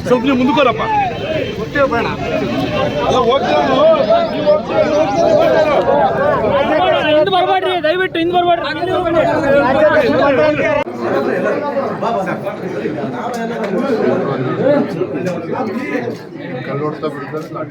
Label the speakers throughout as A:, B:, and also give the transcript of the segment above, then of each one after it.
A: ಸ್ವಲ್ಪ ಮುಂದಕ್ಕೋರಪ್ಪ ಹಿಂದ್ ಬರ್ಬೇಡ್ರಿ, ದಯವಿಟ್ಟು ಹಿಂದ್ ಬರ್ಬೇಡ್ರಿ.
B: ಕಲ್ಲೋಡ್ತಾ ಬಿಡ್ತಾರೆ.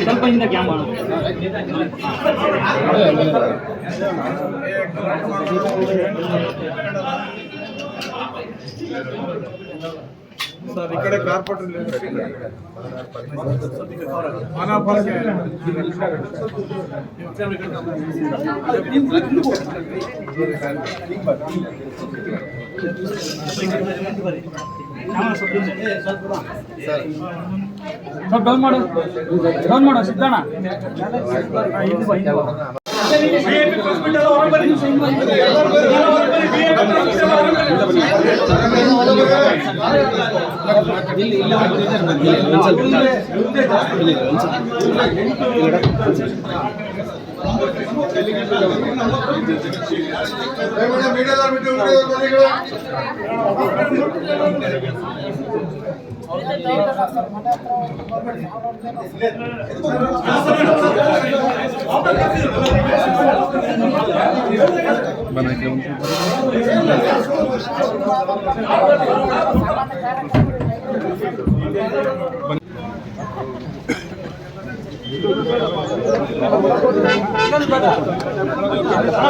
A: ಸ್ವಲ್ಪ ಹಿಂದೆ ಕ್ಯಾಮ್
B: ಸರ್, ಈ ಕಡೆ ಕಾರ್ಪೊರೇಟರ್
A: ಡೌನ್ ಮಾಡು ಸಿದ್ದಣ್ಣ.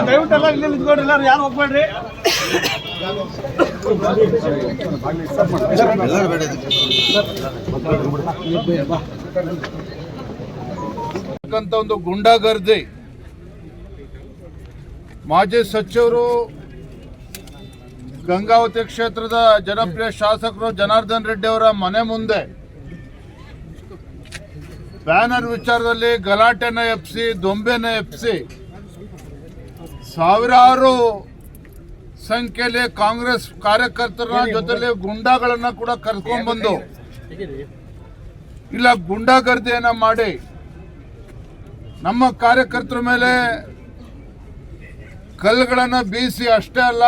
A: ದಯವಿಟ್ಟೆಲ್ಲ ಇಲ್ಲಿ ನಿಂತ್ಕೊಡ್ರಿ, ಎಲ್ಲರೂ ಯಾರು ಹೋಗ್ಬೇಡ್ರಿ.
B: ಒಂದು ಗುಂಡಾಗರ್ದಿ ಮಾಜಿ ಸಚಿವರು, ಗಂಗಾವತಿ ಕ್ಷೇತ್ರದ ಜನಪ್ರಿಯ ಶಾಸಕರು ಜನಾರ್ದನ್ ರೆಡ್ಡಿ ಅವರ ಮನೆ ಮುಂದೆ ಬ್ಯಾನರ್ ವಿಚಾರದಲ್ಲಿ ಗಲಾಟೆನ ಎಬ್ಬಿಸಿ, ದೊಂಬೆನ ಎಬ್ಬಿಸಿ, ಸಾವಿರಾರು ಸಂಖ್ಯೆಯಲ್ಲಿ ಕಾಂಗ್ರೆಸ್ ಕಾರ್ಯಕರ್ತರ ಜೊತೆಲಿ ಗುಂಡಾಗಳನ್ನ ಕೂಡ ಕರ್ಕೊಂಡ್ಬಂದು ಇಲ್ಲ ಗುಂಡಾಗರ್ದಿಯನ್ನ ಮಾಡಿ ನಮ್ಮ ಕಾರ್ಯಕರ್ತರ ಮೇಲೆ ಕಲ್ಲುಗಳನ್ನ ಬೀಸಿ, ಅಷ್ಟೇ ಅಲ್ಲ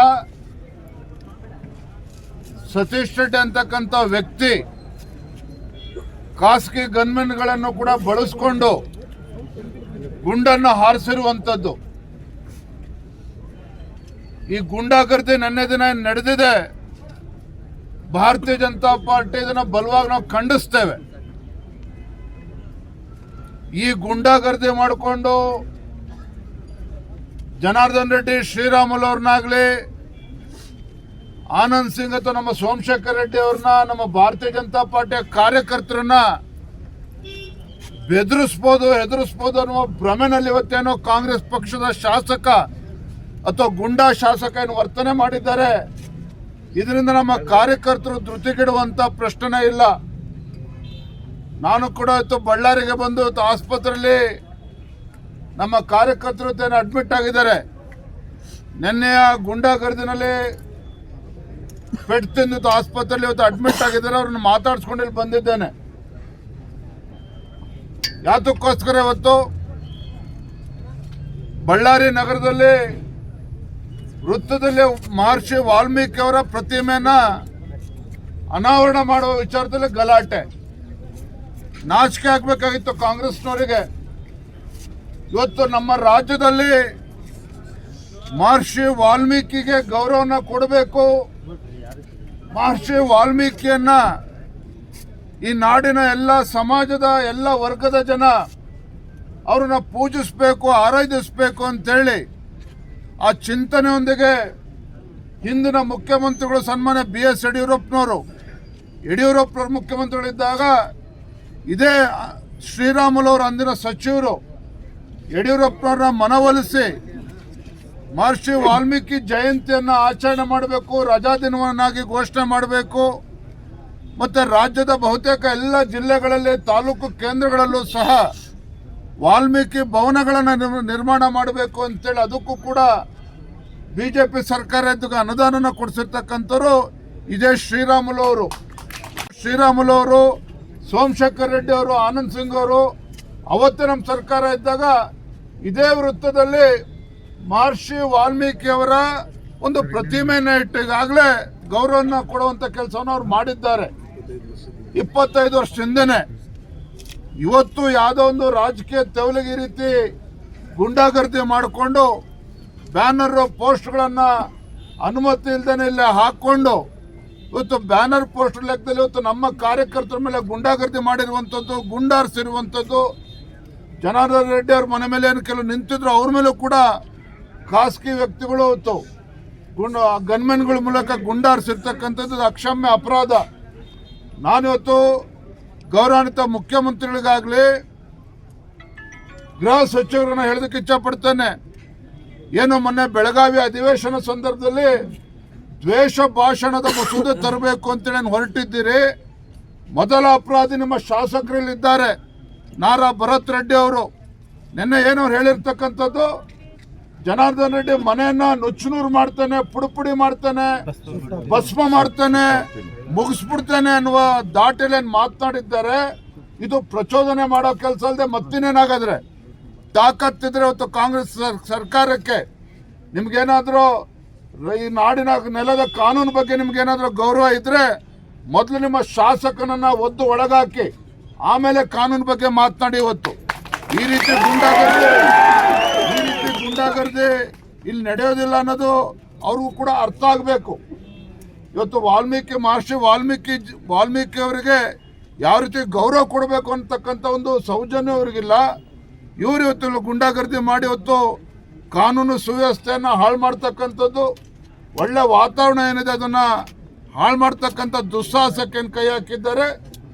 B: ಸತೀಶ್ ರೆಡ್ಡಿ ಅಂತಕ್ಕಂಥ ವ್ಯಕ್ತಿ ಖಾಸಗಿ ಗನ್ಮೆನ್ಗಳನ್ನು ಕೂಡ ಬಳಸಿಕೊಂಡು ಗುಂಡನ್ನು ಹಾರಿಸಿರುವಂಥದ್ದು. ಈ ಗುಂಡಾಗರ್ದಿ ನೆನ್ನೆ ದಿನ ನಡೆದಿದೆ. ಭಾರತೀಯ ಜನತಾ ಪಾರ್ಟಿ ಇದನ್ನು ಬಲವಾಗಿ ನಾವು ಖಂಡಿಸ್ತೇವೆ. ಈ ಗುಂಡಾಗರ್ದಿ ಮಾಡಿಕೊಂಡು ಜನಾರ್ದನ್ ರೆಡ್ಡಿ, ಶ್ರೀರಾಮುಲು ಅವ್ರನ್ನಾಗಲಿ, ಆನಂದ್ ಸಿಂಗ್ ಅಥವಾ ನಮ್ಮ ಸೋಮಶೇಖರ್ ರೆಡ್ಡಿ ಅವ್ರನ್ನ, ನಮ್ಮ ಭಾರತೀಯ ಜನತಾ ಪಾರ್ಟಿಯ ಕಾರ್ಯಕರ್ತರನ್ನ ಬೆದರಿಸ್ಬೋದು ಹೆದರಿಸ್ಬೋದು ಅನ್ನುವ ಭ್ರಮೆನಲ್ಲಿ ಇವತ್ತೇನೋ ಕಾಂಗ್ರೆಸ್ ಪಕ್ಷದ ಶಾಸಕ ಅಥವಾ ಗುಂಡಾ ಶಾಸಕ ಏನು ವರ್ತನೆ ಮಾಡಿದ್ದಾರೆ. ಇದರಿಂದ ನಮ್ಮ ಕಾರ್ಯಕರ್ತರು ಧೃತಿಗೆಡುವಂತ ಪ್ರಶ್ನೆ ಇಲ್ಲ. ನಾನು ಕೂಡ ಇವತ್ತು ಬಳ್ಳಾರಿಗೆ ಬಂದು ಇವತ್ತು ಆಸ್ಪತ್ರೆಯಲ್ಲಿ ನಮ್ಮ ಕಾರ್ಯಕರ್ತರು ಏನು ಅಡ್ಮಿಟ್ ಆಗಿದ್ದಾರೆ. ನಿನ್ನೆಯ ಗುಂಡಾಗರ್ದಿನಲ್ಲಿ ಪೆಟ್ಟು ತಿಂದು ಆಸ್ಪತ್ರೆಯಲ್ಲಿ ಇವತ್ತು ಅಡ್ಮಿಟ್ ಆಗಿದ್ದಾರೆ. ಅವ್ರನ್ನ ಮಾತಾಡ್ಸ್ಕೊಂಡು ಇಲ್ಲಿ ಬಂದಿದ್ದೇನೆ. ಯಾತಕ್ಕೋಸ್ಕರ ಇವತ್ತು ಬಳ್ಳಾರಿ ನಗರದಲ್ಲಿ ವೃತ್ತದಲ್ಲಿ ಮಹರ್ಷಿ ವಾಲ್ಮೀಕಿ ಅವರ ಪ್ರತಿಮೆಯನ್ನ ಅನಾವರಣ ಮಾಡುವ ವಿಚಾರದಲ್ಲಿ ಗಲಾಟೆ. ನಾಚಿಕೆ ಆಗ್ಬೇಕಾಗಿತ್ತು ಕಾಂಗ್ರೆಸ್ನವರಿಗೆ. ಇವತ್ತು ನಮ್ಮ ರಾಜ್ಯದಲ್ಲಿ ಮಹರ್ಷಿ ವಾಲ್ಮೀಕಿಗೆ ಗೌರವನ ಕೊಡಬೇಕು. ಮಹರ್ಷಿ ವಾಲ್ಮೀಕಿಯನ್ನ ಈ ನಾಡಿನ ಎಲ್ಲ ಸಮಾಜದ ಎಲ್ಲ ವರ್ಗದ ಜನ ಅವ್ರನ್ನ ಪೂಜಿಸಬೇಕು, ಆರಾಧಿಸಬೇಕು ಅಂತೇಳಿ ಆ ಚಿಂತನೆಯೊಂದಿಗೆ ಹಿಂದಿನ ಮುಖ್ಯಮಂತ್ರಿಗಳು ಸನ್ಮಾನ್ಯ BS ಯಡಿಯೂರಪ್ಪನವರು ಮುಖ್ಯಮಂತ್ರಿಗಳಿದ್ದಾಗ ಇದೇ ಶ್ರೀರಾಮುಲು ಅವರು ಅಂದಿನ ಸಚಿವರು ಯಡಿಯೂರಪ್ಪನವ್ರನ್ನ ಮನವೊಲಿಸಿ ಮಹರ್ಷಿ ವಾಲ್ಮೀಕಿ ಜಯಂತಿಯನ್ನು ಆಚರಣೆ ಮಾಡಬೇಕು, ರಜಾ ದಿನವನ್ನಾಗಿ ಘೋಷಣೆ ಮಾಡಬೇಕು, ಮತ್ತು ರಾಜ್ಯದ ಬಹುತೇಕ ಎಲ್ಲ ಜಿಲ್ಲೆಗಳಲ್ಲಿ ತಾಲೂಕು ಕೇಂದ್ರಗಳಲ್ಲೂ ಸಹ ವಾಲ್ಮೀಕಿ ಭವನಗಳನ್ನು ನಿರ್ಮಾಣ ಮಾಡಬೇಕು ಅಂತೇಳಿ ಅದಕ್ಕೂ ಕೂಡ BJP ಸರ್ಕಾರ ಅನುದಾನನ ಕೊಡಿಸಿರ್ತಕ್ಕಂಥವ್ರು ಇದೇ ಶ್ರೀರಾಮುಲು ಅವರು, ಸೋಮಶೇಖರ್ ರೆಡ್ಡಿ ಅವರು, ಆನಂದ್ ಸಿಂಗ್ ಅವರು. ಅವತ್ತು ನಮ್ಮ ಸರ್ಕಾರ ಇದ್ದಾಗ ಇದೇ ವೃತ್ತದಲ್ಲಿ ಮಹರ್ಷಿ ವಾಲ್ಮೀಕಿ ಅವರ ಒಂದು ಪ್ರತಿಮೆಯನ್ನು ಇಟ್ಟು ಈಗಾಗಲೇ ಗೌರವನ ಕೊಡುವಂಥ ಕೆಲಸವನ್ನು ಅವ್ರು ಮಾಡಿದ್ದಾರೆ 25 ವರ್ಷ ಹಿಂದೆನೆ. ಇವತ್ತು ಯಾವುದೋ ಒಂದು ರಾಜಕೀಯ ತೆವಲಿಗೆ ಈ ರೀತಿ ಗುಂಡಾಗರ್ದಿ ಮಾಡಿಕೊಂಡು ಬ್ಯಾನರ್ ಪೋಸ್ಟ್ಗಳನ್ನು ಅನುಮತಿ ಇಲ್ದೇನೆ ಇಲ್ಲಿ ಹಾಕ್ಕೊಂಡು ಇವತ್ತು ಬ್ಯಾನರ್ ಪೋಸ್ಟ್ ಲೆಕ್ಕದಲ್ಲಿ ಇವತ್ತು ನಮ್ಮ ಕಾರ್ಯಕರ್ತರ ಮೇಲೆ ಗುಂಡಾಗರ್ದಿ ಮಾಡಿರುವಂಥದ್ದು, ಗುಂಡಾರಿಸಿರುವಂಥದ್ದು. ಜನಾರ್ದನ್ ರೆಡ್ಡಿ ಅವ್ರ ಮನೆ ಮೇಲೆ ಏನು ಕೆಲವು ನಿಂತಿದ್ರು, ಅವ್ರ ಮೇಲೂ ಕೂಡ ಖಾಸಗಿ ವ್ಯಕ್ತಿಗಳು ಇವತ್ತು ಗನ್ಮೆನ್ಗಳ ಮೂಲಕ ಗುಂಡಾರಿಸಿರ್ತಕ್ಕಂಥದ್ದು ಅಕ್ಷಮ್ಯ ಅಪರಾಧ. ನಾನಿವತ್ತು ಗೌರವಾನ್ವಿತ ಮುಖ್ಯಮಂತ್ರಿಗಳಿಗಾಗಲಿ ಗೃಹ ಸಚಿವರನ್ನ ಹೇಳೋದಕ್ಕೆ ಇಚ್ಛಪಡ್ತೇನೆ. ಏನು ಮೊನ್ನೆ ಬೆಳಗಾವಿ ಅಧಿವೇಶನ ಸಂದರ್ಭದಲ್ಲಿ ದ್ವೇಷ ಭಾಷಣದ ಮಸೂದೆ ತರಬೇಕು ಅಂತೇಳಿ ಹೊರಟಿದ್ದೀರಿ. ಮೊದಲ ಅಪರಾಧಿ ನಿಮ್ಮ ಶಾಸಕರಲ್ಲಿದ್ದಾರೆ ನಾರಾ ಭರತ್ ರೆಡ್ಡಿ ಅವರು. ನಿನ್ನೆ ಏನವ್ರು ಹೇಳಿರ್ತಕ್ಕಂಥದ್ದು, ಜನಾರ್ದನ್ ರೆಡ್ಡಿ ಮನೆಯನ್ನ ನುಚ್ಚುನೂರು ಮಾಡ್ತಾನೆ, ಪುಡಿ ಮಾಡ್ತಾನೆ, ಭಸ್ಮ ಮಾಡ್ತಾನೆ, ಮುಗಿಸ್ಬಿಡ್ತಾನೆ ಅನ್ನುವ ದಾಟಿಯಲ್ಲಿ ಮಾತನಾಡಿದ್ದಾರೆ. ಇದು ಪ್ರಚೋದನೆ ಮಾಡೋ ಕೆಲಸ ಅಲ್ಲದೆ ಮತ್ತಿನೇನಾಗಾದ್ರೆ ತಾಕತ್ತಿದ್ರೆ ಇವತ್ತು ಕಾಂಗ್ರೆಸ್ ಸರ್ಕಾರಕ್ಕೆ ನಿಮ್ಗೇನಾದ್ರೂ ಈ ನಾಡಿನ ನೆಲದ ಕಾನೂನು ಬಗ್ಗೆ ನಿಮ್ಗೇನಾದ್ರೂ ಗೌರವ ಇದ್ರೆ ಮೊದಲು ನಿಮ್ಮ ಶಾಸಕನನ್ನ ಒದ್ದು ಒಳಗಾಕಿ ಆಮೇಲೆ ಕಾನೂನು ಬಗ್ಗೆ ಮಾತನಾಡಿ. ಇವತ್ತು ಈ ರೀತಿ ಗುಂಡಾಗರ್ದಿ ಇಲ್ಲಿ ನಡೆಯೋದಿಲ್ಲ ಅನ್ನೋದು ಅವ್ರಿಗೂ ಕೂಡ ಅರ್ಥ ಆಗಬೇಕು. ಇವತ್ತು ಮಹರ್ಷಿ ವಾಲ್ಮೀಕಿ ಅವರಿಗೆ ಯಾವ ರೀತಿ ಗೌರವ ಕೊಡಬೇಕು ಅಂತಕ್ಕಂಥ ಒಂದು ಸೌಜನ್ಯ ಅವರಿಗಿಲ್ಲ. ಇವರು ಇವತ್ತು ಗುಂಡಾಗರ್ದಿ ಮಾಡಿ ಇವತ್ತು ಕಾನೂನು ಸುವ್ಯವಸ್ಥೆಯನ್ನು ಹಾಳು ಮಾಡ್ತಕ್ಕಂಥದ್ದು, ಒಳ್ಳೆ ವಾತಾವರಣ ಏನಿದೆ ಅದನ್ನು ಹಾಳು ಮಾಡ್ತಕ್ಕಂಥ ದುಸ್ಸಾಹಸಕ್ಕೆ ಕೈ ಹಾಕಿದ್ದಾರೆ.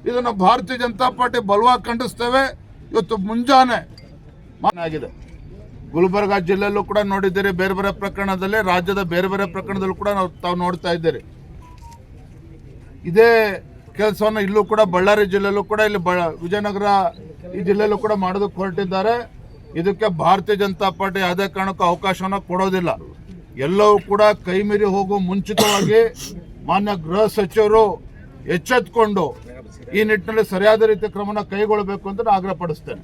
B: ಇದನ್ನು ಭಾರತೀಯ ಜನತಾ ಪಾರ್ಟಿ ಬಲವಾಗಿ ಖಂಡಿಸ್ತೇವೆ. ಇವತ್ತು ಮುಂಜಾನೆ ಆಗಿದೆ ಗುಲ್ಬರ್ಗಾ ಜಿಲ್ಲೆಯಲ್ಲೂ ಕೂಡ ನೋಡಿದ್ದೀರಿ. ಬೇರೆ ಬೇರೆ ಪ್ರಕರಣದಲ್ಲಿ, ರಾಜ್ಯದ ಬೇರೆ ಬೇರೆ ಪ್ರಕರಣದಲ್ಲೂ ಕೂಡ ತಾವು ನೋಡ್ತಾ ಇದ್ದೀರಿ. ಇದೇ ಕೆಲಸವನ್ನು ಇಲ್ಲೂ ಕೂಡ ಬಳ್ಳಾರಿ ಜಿಲ್ಲೆಯಲ್ಲೂ ಕೂಡ, ಇಲ್ಲಿ ವಿಜಯನಗರ ಈ ಜಿಲ್ಲೆಯಲ್ಲೂ ಕೂಡ ಮಾಡೋದಕ್ಕೆ ಹೊರಟಿದ್ದಾರೆ. ಇದಕ್ಕೆ ಭಾರತೀಯ ಜನತಾ ಪಾರ್ಟಿ ಯಾವುದೇ ಕಾರಣಕ್ಕೂ ಅವಕಾಶವನ್ನು ಕೊಡೋದಿಲ್ಲ. ಎಲ್ಲವೂ ಕೂಡ ಕೈ ಮೀರಿ ಹೋಗುವ ಮುಂಚಿತವಾಗಿ ಮಾನ್ಯ ಗೃಹ ಸಚಿವರು ಎಚ್ಚೆತ್ತುಕೊಂಡು ಈ ನಿಟ್ಟಿನಲ್ಲಿ ಸರಿಯಾದ ರೀತಿಯ ಕ್ರಮನ ಕೈಗೊಳ್ಳಬೇಕು ಅಂತ ಆಗ್ರಹ ಪಡಿಸ್ತೇನೆ.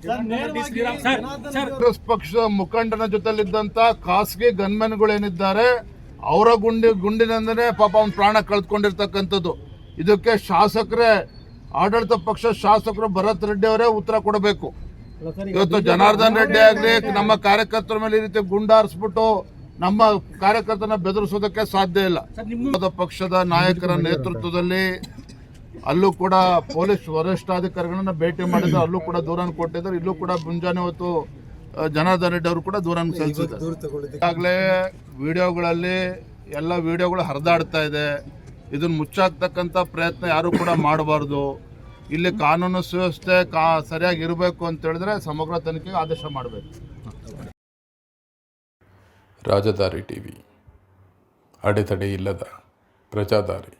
B: ಕಾಂಗ್ರೆಸ್ ಪಕ್ಷದ ಮುಖಂಡನ ಜೊತೆಲಿದ್ದಂತ ಖಾಸಗಿ ಗನ್ಮೆನ್ಗಳೇನಿದ್ದಾರೆ ಅವರ ಗುಂಡಿನಿಂದನೇ ಪಾಪ ಅವನ ಪ್ರಾಣ ಕಳೆದುಕೊಂಡಿರ್ತಕ್ಕಂಥದ್ದು. ಇದಕ್ಕೆ ಶಾಸಕರೇ, ಆಡಳಿತ ಪಕ್ಷ ಶಾಸಕರು ಭರತ್ ರೆಡ್ಡಿ ಅವರೇ ಉತ್ತರ ಕೊಡಬೇಕು. ಇವತ್ತು ಜನಾರ್ದನ್ ರೆಡ್ಡಿ ಆಗಲಿ ನಮ್ಮ ಕಾರ್ಯಕರ್ತರ ಮೇಲೆ ಈ ರೀತಿ ಗುಂಡಾರಿಸ್ಬಿಟ್ಟು ನಮ್ಮ ಕಾರ್ಯಕರ್ತನ ಬೆದರಿಸೋದಕ್ಕೆ ಸಾಧ್ಯ ಇಲ್ಲ. ಪಕ್ಷದ ನಾಯಕರ ನೇತೃತ್ವದಲ್ಲಿ ಅಲ್ಲೂ ಕೂಡ ಪೊಲೀಸ್ ವರಿಷ್ಠಾಧಿಕಾರಿಗಳನ್ನ ಭೇಟಿ ಮಾಡಿದ್ರು, ಅಲ್ಲೂ ಕೂಡ ದೂರನ್ನು ಕೊಟ್ಟಿದ್ದಾರೆ. ಇಲ್ಲೂ ಕೂಡ ಮುಂಜಾನೆ ಹೊತ್ತು ಜನಾರ್ದನ್ ರೆಡ್ಡಿ ಅವರು ಕೂಡ ದೂರನ್ನು ಸಲ್ಲಿಸಿದ್ದಾರೆ. ಈಗಾಗಲೇ ವಿಡಿಯೋಗಳಲ್ಲಿ ಎಲ್ಲ ವಿಡಿಯೋಗಳು ಹರಿದಾಡ್ತಾ ಇದೆ. ಇದನ್ನು ಮುಚ್ಚಾಕ್ತಕ್ಕಂಥ ಪ್ರಯತ್ನ ಯಾರು ಕೂಡ ಮಾಡಬಾರ್ದು. ಇಲ್ಲಿ ಕಾನೂನು ಸುವ್ಯವಸ್ಥೆ ಸರಿಯಾಗಿ ಇರಬೇಕು ಅಂತ ಹೇಳಿದ್ರೆ ಸಮಗ್ರ ತನಿಖೆಗೆ ಆದೇಶ ಮಾಡಬೇಕು.
C: ರಾಜಧಾರಿ ಟಿವಿ, ಅಡೆತಡೆ ಇಲ್ಲದ ಪ್ರಜಾದಾರಿ.